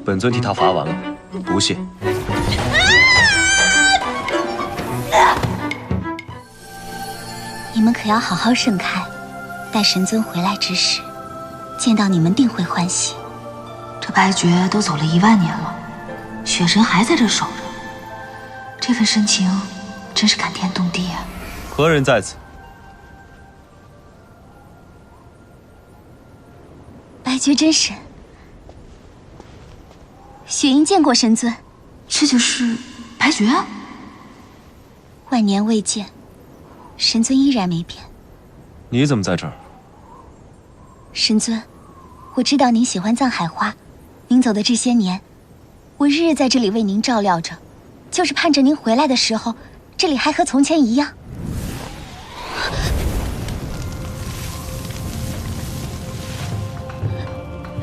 本尊替他罚完了，不谢。你们可要好好盛开，待神尊回来之时，见到你们定会欢喜。这白绝都走了10000年了，雪神还在这守着，这份深情真是感天动地啊！何人在此？白绝真神，雪莹见过神尊。这就是白绝？万年未见，神尊依然没变。你怎么在这儿？神尊，我知道您喜欢藏海花，您走的这些年，我日日在这里为您照料着，就是盼着您回来的时候，这里还和从前一样。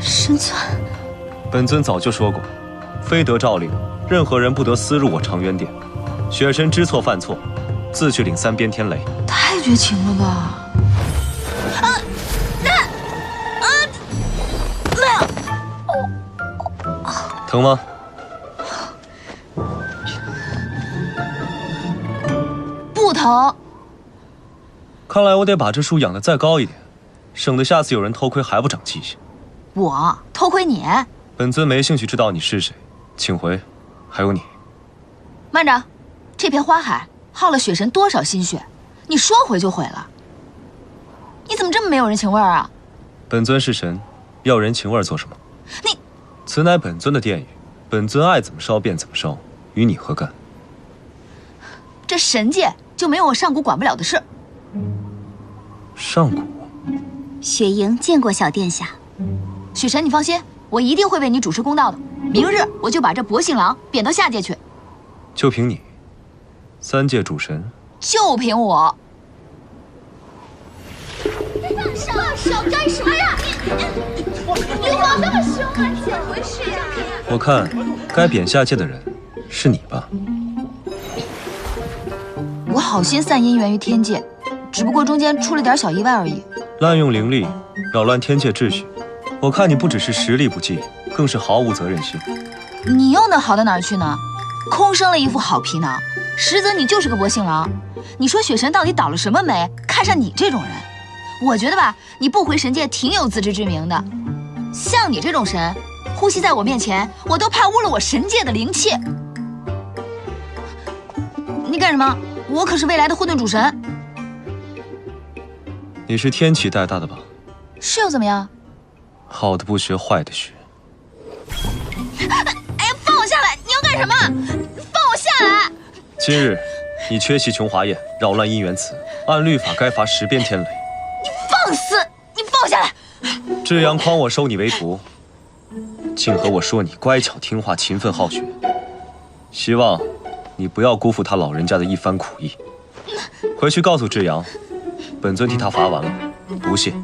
神尊，本尊早就说过，非得诏令，任何人不得私入我长渊殿。雪神知错犯错，自去领3边天雷。太绝情了吧！疼吗？不疼。看来我得把这树养得再高一点，省得下次有人偷窥还不长记性。我偷窥你？本尊没兴趣知道你是谁，请回。还有你，慢着，这片花海耗了雪神多少心血，你说毁就毁了。你怎么这么没有人情味儿啊？本尊是神，要人情味做什么？你，此乃本尊的殿宇，本尊爱怎么烧便怎么烧，与你何干？这神界就没有我上古管不了的事。上古，雪莹见过小殿下。雪神，你放心，我一定会为你主持公道的。明日我就把这薄信郎贬到下界去。就凭你，3界主神？就凭我。放手！干什么呀？流氓那么凶啊，怎么回事呀？我看该贬下界的人是你吧？我好心散姻缘于天界，只不过中间出了点小意外而已。滥用灵力，扰乱天界秩序。我看你不只是实力不济，更是毫无责任心。你又能好到哪儿去呢？空生了一副好皮囊，实则你就是个薄信郎。你说雪神到底倒了什么霉，看上你这种人？我觉得吧，你不回神界挺有自知之明的。像你这种神，呼吸在我面前，我都怕污了我神界的灵气。你干什么？我可是未来的混沌主神。你是天启带大的吧？是又怎么样？好的不学，坏的学。哎呀，放我下来！你要干什么？放我下来！今日你缺席琼华宴，扰乱姻缘词，按律法该罚10边天雷。你放肆！你放我下来！智阳诓我收你为徒，竟和我说你乖巧听话、勤奋好学，希望你不要辜负他老人家的一番苦意。回去告诉智阳，本尊替他罚完了，不谢。